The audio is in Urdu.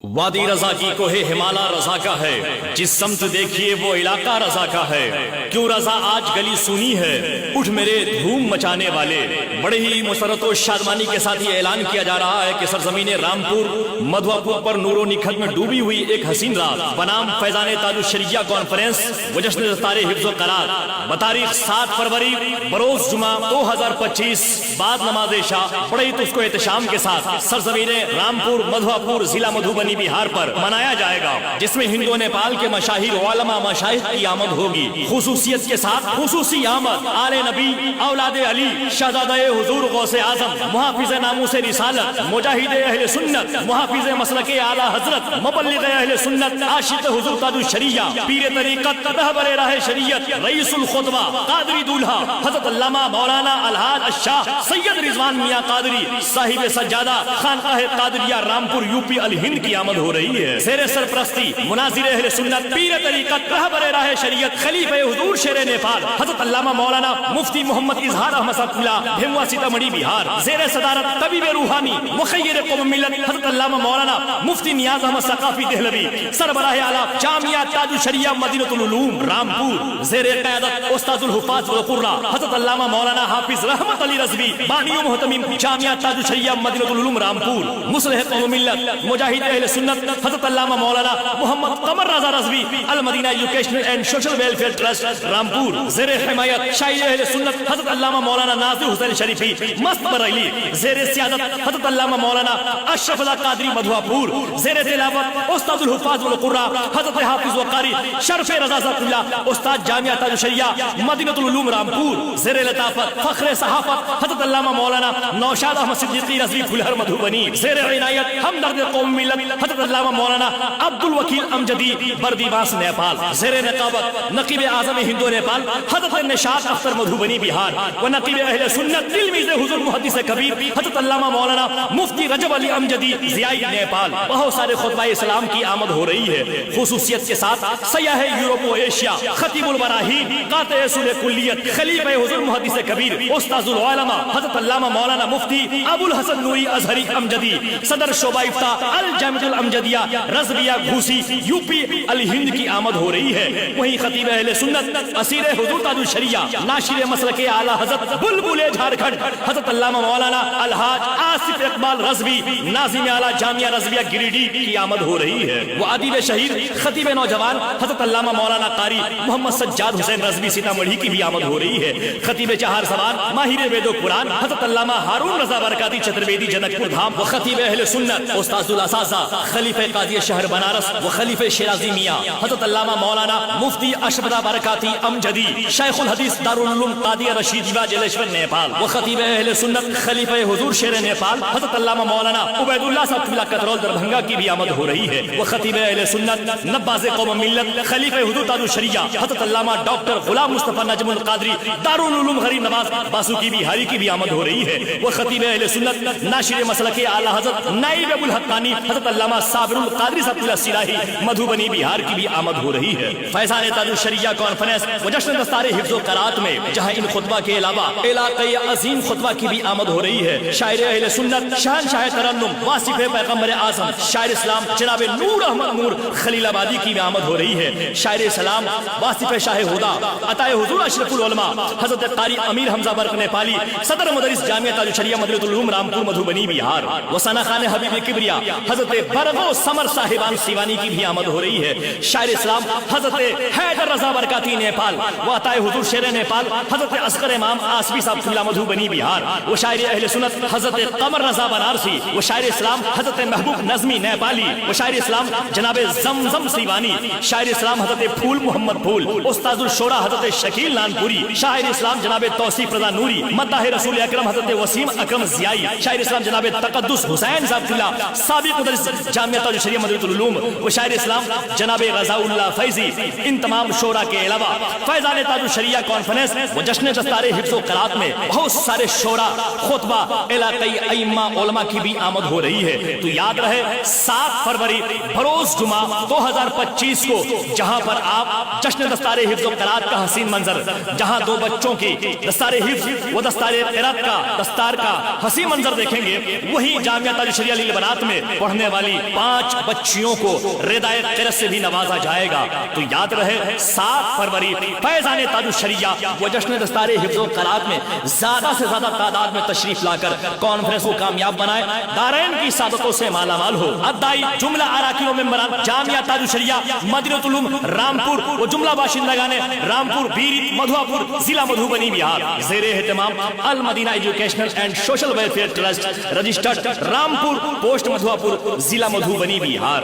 وادی رضا کی کوہ ہمالا رضا کا ہے، جس سمت دیکھیے وہ علاقہ رضا کا ہے۔ کیوں رضا آج گلی سنی ہے، اٹھ میرے دھوم مچانے والے۔ بڑے ہی مسرت و شادمانی کے ساتھ یہ اعلان کیا جا رہا ہے کہ سرزمین رامپور مدھواپور پر نور و نکھت میں ڈوبی ہوئی ایک حسین رات بنام فیضان تاج الشریعہ کانفرنس و جشن دستار حفظ و قرار بتاریخ 7 فروری بروز جمعہ 2025 بعد نماز عشاء بڑے ہی تسک و احتشام کے ساتھ سرزمین رامپور مدھواپور ضلع مدھوبنی بہار پر منایا جائے گا، جس میں ہند و نیپال کے مشاہیر علماء مشائخ کی آمد ہوگی۔ خصوصیت کے ساتھ خصوصی آمد آل نبی اولاد علی شہزادہ حضور غوث اعظم محافظ ناموس رسالت مجاہد اہل سنت محافظ مسلک اعلی حضرت مبلغ اہل سنت عاشق حضور تاج الشریعہ پیر طریقت رہبر راہ شریعت رئیس الخطبہ قادری دولہا حضرت علامہ مولانا الحاج الشاہ سید رضوان میاں قادری صاحب سجادہ خانقاہ قادریہ رامپور یوپی الہند کی آمد ہو رہی ہے۔ زیر سرپرستی مناظر اہل سنت پیر طریقت رہبر راہ شریعت خلیفہ حضور شیر نیپال حضرت علامہ مولانا مفتی محمد اظہار احمد صاحب اللہ بھیموا سیتامڑھی بہار، زیر صدارت طبیب روحانی مخیر قوم ملت حضرت علامہ مولانا مفتی نیاز احمد ثقافی دہلوی سربراہ اعلیٰ جامعہ تاج الشریعہ مدینہ العلوم رامپور، زیر قیادت استاذ الحفاظ والقراء حضرت علامہ مولانا حافظ رحمت علی رضوی بانی و محتمم جامعہ تاج الشریعہ مدینہ العلوم رامپور، مصلح قوم ملت مجاہد اہل سنت حضرت علامہ مولانا محمد قمر رضا رضوی المدینہ educational and social welfare trust Rampur, زیر حمایت شاعر اہل سنت حضرت علامہ مولانا ناظر حسین شریفی مست بریلی، زیر سیادت حضرت علامہ مولانا اشرف اللہ قادری مدھواپور، زیر تلاوت استاذ الحفاظ والقراء حضرت حافظ وقاری شرف رضا ذات اللہ استاد جامعہ تاج الشریعہ مدینہ العلوم رامپور، زیر لطافت فخر صحافت حضرت علامہ مولانا نوشاد احمد صدیقی رضوی پھلہر مدھوبنی، زیر عنایت ہمدرد قوم ملت حضرت علامہ مولانا عبد الوکیل امجدی بردیواس نیپال، زیر نقابت نقیب اعظم ہند و نیپال حضرت نشاط اختر مدھوبنی بہار، و نقیب اہل سنت تلمیذ حضور محدث کبیر حضرت علامہ مولانا مفتی رجب علی امجدی ضیائی نیپال۔ بہت سارے خطبہ اسلام کی آمد ہو رہی ہے۔ خصوصیت کے ساتھ سیاح یورپ و ایشیا خطیب البراہین قاطع اصول کلیت خلیفہ حضور محدث کبیر استاذ العلماء حضرت علامہ مولانا مفتی ابو الحسن نوری ازہری امجدی صدر شعبہ افتاء الجامعہ الامجدیہ رضویہ گھوسی یوپی الہند کی آمد ہو رہی ہے۔ وہیں خطیب اہل سنت اسیر حضور تاج الشریعہ ناشر مسلک اعلی حضرت بلبل جھارکھنڈ حضرت علامہ مولانا الحاج آصف اقبال رضوی ناظم اعلی جامعہ رضویہ گریڈی کی آمد ہو رہی ہے۔ وہ ادیب شہید خطیب نوجوان حضرت علامہ مولانا قاری محمد سجاد حسین رضوی سیتامڑھی کی بھی آمد ہو رہی ہے۔ خطیب چہار زبان ماہر وید و قرآن حضرت علامہ ہارون رضا برکاتی چترویدی جنک پور دھام، و خطیب اہل سنت استاذ الاساتذہ خلیفہ قاضی شہر بنارس و خلیفہ شیرازی میاں حضرت علامہ مولانا مفتی اشرف برکاتی امجدی شیخ الحدیث دارالعلوم قادی رشید جلیشور نیپال، و خطیب اہل سنت خلیفہ حضور شیر نیپال حضرت علامہ مولانا عبید اللہ صاحب قبلہ کترول دربھنگا کی بھی آمد ہو رہی ہے۔ و خطیب اہل سنت نباز قوم ملت خلیفہ حضور تاج الشریعہ حضرت علامہ ڈاکٹر غلام مصطفی نجم القادری دارالعلوم غریب نواز باسوقی بہاری کی بھی آمد ہو رہی ہے۔ و خطیب اہل سنت ناشر مسلک اعلی حضرت نائب ابو الحقانی حضرت علامہ صابر القادری صاحب اللہ الصلاحی مدھوبنی بہار کی بھی آمد ہو رہی ہے۔ فیضان تاج الشریعہ کانفرنس و جشن دستار حفظ و قرات میں جہاں ان خطبہ کے علاوہ علاقائی عظیم خطبہ کی بھی آمد ہو رہی ہے، شاعر اہل سنت شہنشاہ ترنم واصف پیغمبر اعظم شاعر اسلام جناب نور احمد نور خلیل آبادی کی بھی آمد ہو رہی ہے، شاعر اسلام واصف شاہ ہدا عطا حضور اشرف العلماء حضرت قاری امیر حمزہ برق نیپالی صدر مدرس جامعہ تاج الشریعہ مدینہ العلوم رامپور مدھوبنی بہار، و ثنا خان حبیب کبریا حضرت برغو سمر صاحبان سیوانی کی بھی آمد ہو رہی ہے، شاعر اسلام حضرت حیدر رضا برکاتی نیپال، و عطا حضور شیر نیپال حضرت اصغر امام آصفی صاحب اللہ مدھوبنی بہار، و شاعر اہل سنت حضرت قمر رضا بنارسی، و شاعر اسلام حضرت محبوب نظمی نیپالی، و شاعر اسلام جناب زمزم سیوانی، شاعر اسلام حضرت پھول محمد پھول استاذ الشورا حضرت شکیل نانپوری، شاعر اسلام جناب توصیف رضا نوری مداح رسول اکرم حضرت وسیم اکرم ضیائی، شاعر اسلام جناب تقدس حسین صاحب اللہ سابق مدرس جامعہ تاج الشریعہ مدینہ العلوم، و شاعر اسلام جناب رضا اللہ فیضی۔ ان تمام شورا کے علاوہ فیضان تاج الشریعہ کانفرنس و جشن دستار حفظ و قرات میں بہت سارے شورا خطبہ علاقائی ائمہ علماء کی بھی آمد ہو رہی ہے۔ تو یاد رہے 7 فروری بروز جمعہ 2025 کو جہاں پر آپ جشن دستار حفظ و قرات کا حسین منظر، جہاں 2 بچوں کی دستار حفظ و دستار قرات کا دستار کا حسین منظر دیکھیں گے، وہی جامعہ تاج الشریعہ لیل بنات میں پڑھنے والی والی 5 بچیوں کو ردائے قرت سے بھی نوازا جائے گا۔ تو یاد رہے 7 فروری فیضان تاج الشریعہ وہ جشن دستار حفظ و قرات میں زیادہ سے زیادہ تعداد میں تشریف لا کر کانفرنس کو کامیاب بنائے، دارین کی سعادتوں سے مالا مال ہو۔ ادائی جملہ اراکین و ممبران جامعہ تاج الشریعہ مدینہ العلوم رامپور و جملہ باشندگان رامپور بیری مدھواپور ضلع مدھوبنی بہار، زیر اہتمام Al-Madina educational and social welfare trust, registered Rampur post Madhwapur ضلع مدھوبنی بہار۔